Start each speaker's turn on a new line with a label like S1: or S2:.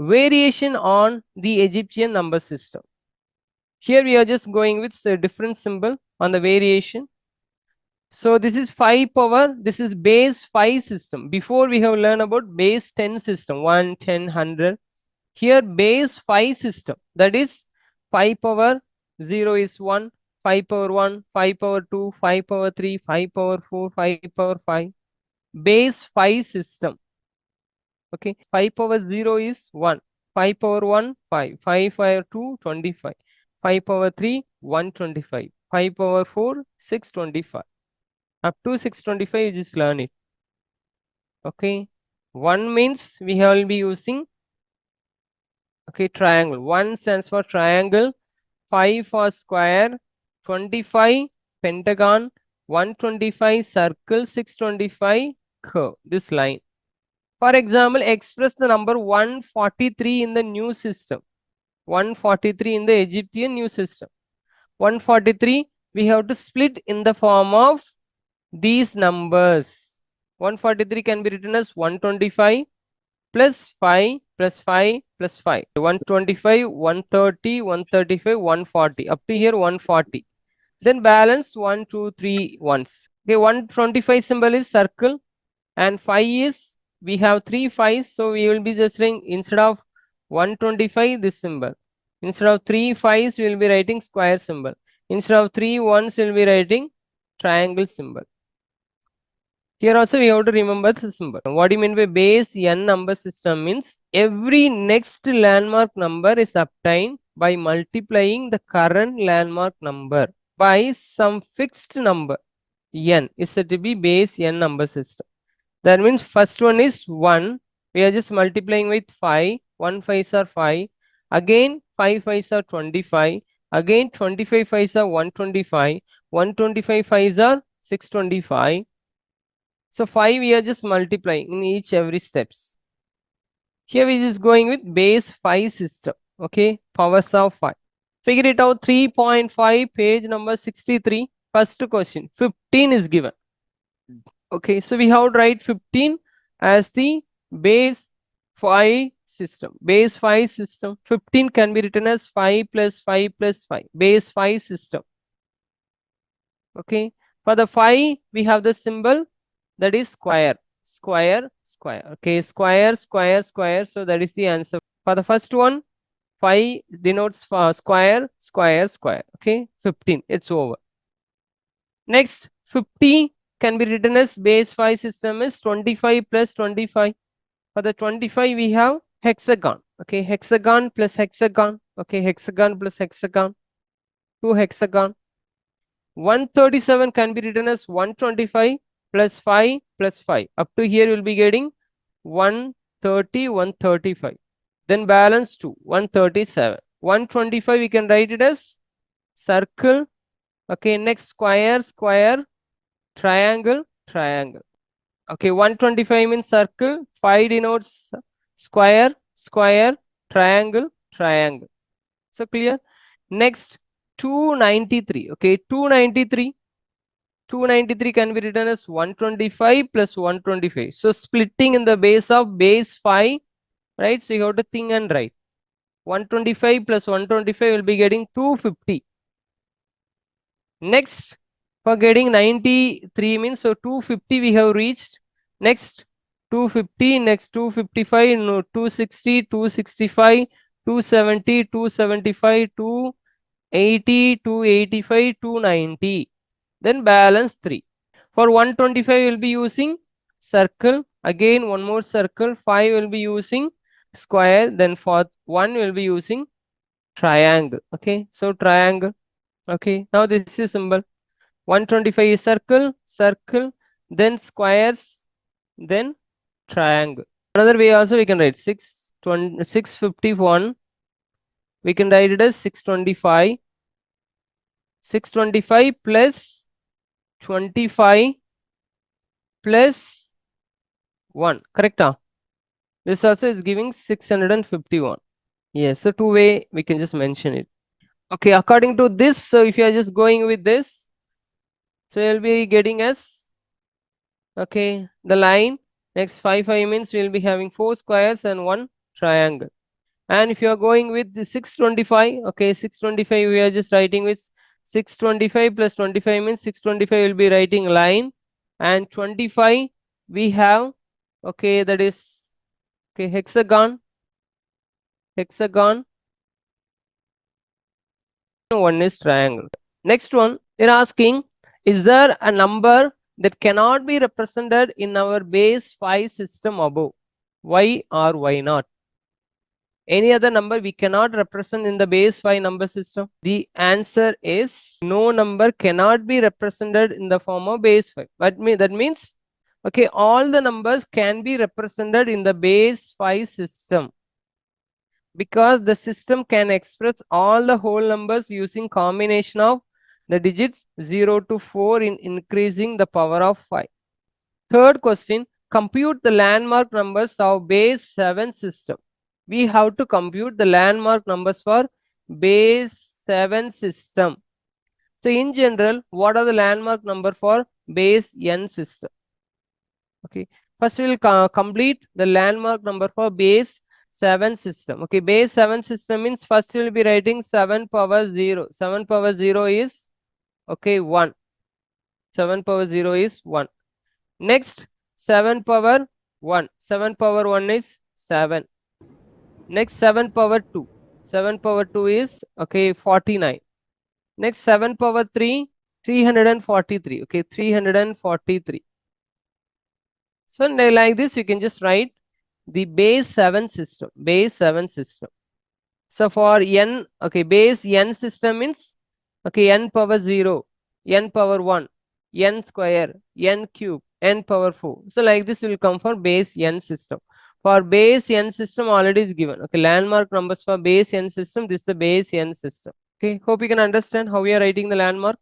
S1: variation on the Egyptian number system. Here we are just going with a different symbol on the variation. So this is 5 power, this is base 5 system. Before we have learned about base 10 system, 1, 10, 100. Here base 5 system, that is 5 power 0 is 1, 5 power 1, 5 power 2, 5 power 3, 5 power 4, 5 power 5. Base 5 system. Okay, 5 power 0 is 1, 5 power 1, 5, 5 power 2, 25, 5 power 3, 125, 5 power 4, 625. Up to 625 you just learn it. Okay, 1 means we will be using, okay, triangle. 1 stands for triangle, 5 for square, 25 pentagon, 125 circle, 625 curve. This line. For example, express the number 143 in the new system. 143 in the Egyptian new system. 143 we have to split in the form of these numbers. 143 can be written as 125 plus 5 plus 5 plus 5. 125, 130, 135, 140. Up to here 140. Then balance 1, 2, 3 ones. Okay, 125 symbol is circle and 5 is, we have 3 5s, so we will be just writing instead of 125 this symbol. Instead of 3 5s, we will be writing square symbol. Instead of 3 1s, we will be writing triangle symbol. Here also we have to remember the symbol. What do you mean by base n number system? Means every next landmark number is obtained by multiplying the current landmark number by some fixed number. N is said to be base n number system. That means first one is 1. We are just multiplying with 5. 1 5s are 5. Again 5 5s are 25. Again 25 5s are 125. 125 5s are 625. So 5 we are just multiplying in each every steps. Here we just going with base 5 system. Okay, powers of 5. Figure it out. 3.5 page number 63. First question 15 is given. Okay, so we have to write 15 as the base 5 system. Base 5 system. 15 can be written as 5 plus 5 plus 5. Base 5 system. Okay, for the 5 we have the symbol that is square. Square, square. Okay, square, square, square. So that is the answer. For the first one, 5 denotes for square, square, square. Okay, 15. It's over. Next, 50 can be written as base 5 system is 25 plus 25. For the 25 we have hexagon. Okay, hexagon plus hexagon. Okay, hexagon plus hexagon. 2 hexagon. 137 can be written as 125 plus 5 plus 5. Up to here you will be getting 130, 135. Then balance 2, 137. 125 we can write it as circle. Okay, next square, square, triangle, triangle. Okay, 125 means circle, 5 denotes square, square, triangle, triangle. So clear? Next, 293. Okay, 293. 293 can be written as 125 plus 125. So splitting in the base of base 5, right? So you have to think and write. 125 plus 125 will be getting 250. Next, for getting 93 means, so 250 we have reached. Next 250, next 255, no, 260, 265, 270, 275, 280, 285, 290. Then balance 3. For 125 we will be using circle. Again one more circle. 5 will be using square. Then for 1 will be using triangle. Okay, so triangle. Okay, now this is symbol. 125 is circle, circle, then squares, then triangle. Another way also we can write 651. We can write it as 625. 625 plus 25 plus 1. Correct? Huh? This also is giving 651. Yes, so two way we can just mention it. Okay, according to this, so if you are just going with this, so you'll be getting as, okay, the line. Next 5 5 means we'll be having 4 squares and 1 triangle. And if you are going with the 625, okay, 625 we are just writing with 625 plus 25 means 625 will be writing line, and 25 we have, okay, that is, okay, hexagon, hexagon, one is triangle. Next one, they're asking, is there a number that cannot be represented in our base 5 system above? Why or why not? Any other number we cannot represent in the base 5 number system? The answer is no number cannot be represented in the form of base 5. But that means, okay, all the numbers can be represented in the base 5 system, because the system can express all the whole numbers using combination of the digits 0 to 4 in increasing the power of 5. Third question, compute the landmark numbers of base 7 system. We have to compute the landmark numbers for base 7 system. So in general, what are the landmark number for base n system? Okay, first we will complete the landmark number for base 7 system. Okay, base 7 system means first we will be writing 7 power 0. 7 power 0 is, okay, 1. 7 power 0 is 1. Next, 7 power 1. 7 power 1 is 7. Next, 7 power 2. 7 power 2 is, okay, 49. Next, 7 power 3, 343. Okay, 343. So like this, you can just write the base 7 system. Base 7 system. So for n, okay, base n system means, okay, n power 0, n power 1, n square, n cube, n power 4. So like this will come for base n system. For base n system already is given. Okay, landmark numbers for base n system, this is the base n system. Okay, hope you can understand how we are writing the landmark.